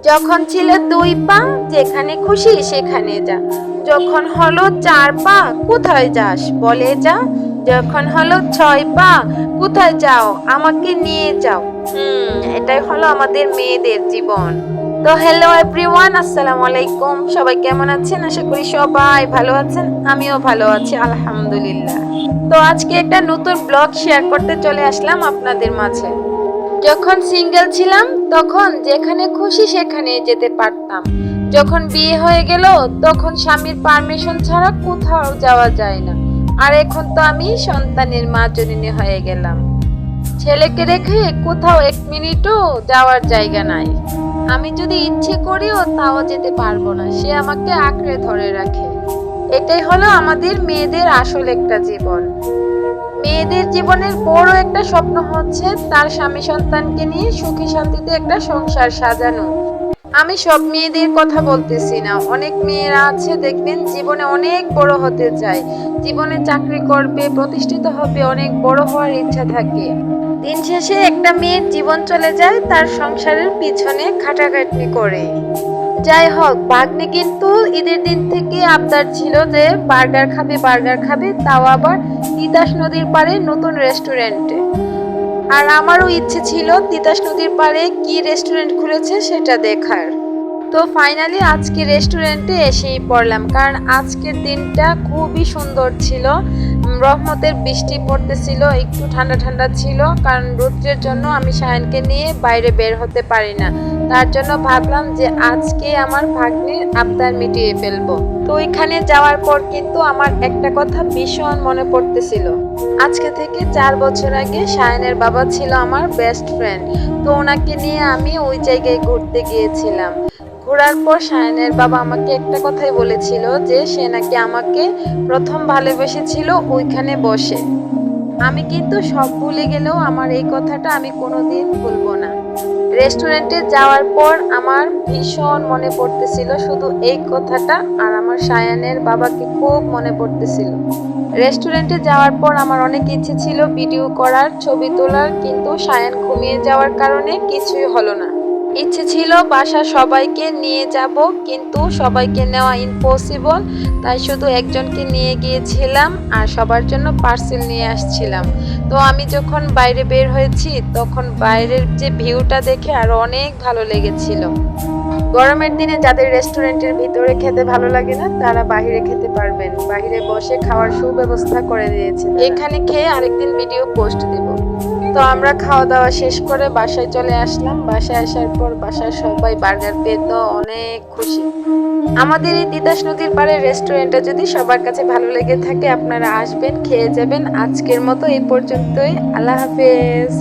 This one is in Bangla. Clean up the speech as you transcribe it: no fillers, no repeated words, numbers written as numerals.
যখন ছিল 2 পা যেখানে খুশি সেখানে যা, যখন হলো 4 পা কোথায় যাস বলে যা, যখন হলো 6 পা কোথায় যাও আমাকে নিয়ে যাও। এটাই হলো আমাদের মেয়েদের জীবন। তো হ্যালো এভরিওয়ান, আসসালামু আলাইকুম। সবাই কেমন আছেন? আশা করি সবাই ভালো আছেন, আমিও ভালো আছি আলহামদুলিল্লাহ। তো আজকে একটা নতুন ব্লগ শেয়ার করতে চলে আসলাম আপনাদের মাঝে। যখন সিঙ্গেল ছিলাম তখন যেখানে খুশি সেখানে যেতে পারতাম। যখন বিয়ে হয়ে গেল তখন স্বামীর পারমিশন ছাড়া কোথাও যাওয়া যায় না। আর এখন তো আমি সন্তানের মা জননী হয়ে গেলাম। ছেলেকে রেখে কোথাও 1 মিনিটও যাওয়ার জায়গা নাই। আমি যদি ইচ্ছে করিও তাও যেতে পারবো না, সে আমাকে আঁকড়ে ধরে রাখে। এটাই হলো আমাদের মেয়েদের আসল একটা জীবন। মেয়েদের জীবনের বড় একটা স্বপ্ন হচ্ছে তার স্বামী সন্তানকে নিয়ে সুখী শান্তিতে একটা সংসার সাজানো। আমি সব মেয়েদের কথা বলতেছি না, অনেক মেয়েরা আছে দেখবেন জীবনে অনেক বড় হতে চায়, জীবনে চাকরি করবে, প্রতিষ্ঠিত হবে, অনেক বড় হওয়ার ইচ্ছা থাকে। দিন শেষে একটা মেয়ের জীবন চলে যায় তার সংসারের পিছনে খাটাখাটনি করে। যাই হোক, ভাগ্নে কিন্তু ঈদের দিন থেকে আবদার ছিল যে বার্গার খাবে, তাও আবার তিতাস নদীর পাড়ে নতুন রেস্টুরেন্টে। আর আমারও ইচ্ছে ছিল তিতাস নদীর পাড়ে কি রেস্টুরেন্ট খুলেছে সেটা দেখার। তো ফাইনালি আজকে রেস্টুরেন্টে এসেই পড়লাম, কারণ আজকের দিনটা খুবই সুন্দর ছিল। রহমতের বৃষ্টি পড়তেছিল, একটু ঠান্ডা ঠান্ডা ছিল, কারণ রৌদ্রের জন্য আমি সায়নকে নিয়ে বাইরে বের হতে পারি না। তার জন্য ভাবলাম যে আজকে আমার ভাগ্নির আবদার মিটিয়ে ফেলবো। তো ওইখানে যাওয়ার পর কিন্তু আমার একটা কথা ভীষণ মনে পড়তেছিল। আজকে থেকে 4 বছর আগে সায়নের বাবা ছিল আমার বেস্ট ফ্রেন্ড। তো ওনাকে নিয়ে আমি ওই জায়গায় ঘুরতে গিয়েছিলাম। ঘোরার পর সায়নের বাবা আমাকে একটা কথাই বলেছিল যে সে নাকি আমাকে প্রথম ভালোবেসেছিল ওইখানে বসে। আমি কিন্তু সব ভুলে গেলেও আমার এই কথাটা আমি কোনোদিন ভুলবো না। রেস্টুরেন্টে যাওয়ার পর আমার ভীষণ মনে পড়তেছিল শুধু এই কথাটা, আর আমার সায়ানের বাবাকে খুব মনে পড়তেছিল। রেস্টুরেন্টে যাওয়ার পর আমার অনেক ইচ্ছে ছিল ভিডিও করার, ছবি তোলার, কিন্তু সায়ান ঘুমিয়ে যাওয়ার কারণে কিছুই হলো না। ইচ্ছে ছিল বাসার সবাইকে নিয়ে যাব, কিন্তু সবাইকে নেওয়া ইম্পসিবল, তাই শুধু একজনকে নিয়ে গিয়েছিলাম আর সবার জন্য পার্সেল নিয়ে আসছিলাম। তো আমি যখন বাইরে বের হয়েছি তখন বাইরের যে ভিউটা দেখে আরো অনেক ভালো লেগেছিল। গরমের দিনে যাদের রেস্টুরেন্টের ভিতরে খেতে ভালো লাগে না তারা বাইরে খেতে পারবেন, বাইরে বসে খাওয়ার সুব্যবস্থা করে দিয়েছে। এখানে খেয়ে আরেকদিন ভিডিও পোস্ট দেব। তো আমরা খাওয়া দাওয়া শেষ করে বাসায় চলে আসলাম। বাসায় আসার পর বাসার সবাই বার্গার পেয়ে তো অনেক খুশি। আমাদের এই তিতাস নদীর পাড়ে রেস্টুরেন্টটা যদি সবার কাছে ভালো লেগে থাকে আপনারা আসবেন, খেয়ে যাবেন। আজকের মতো এই পর্যন্তই, আল্লাহ হাফেজ।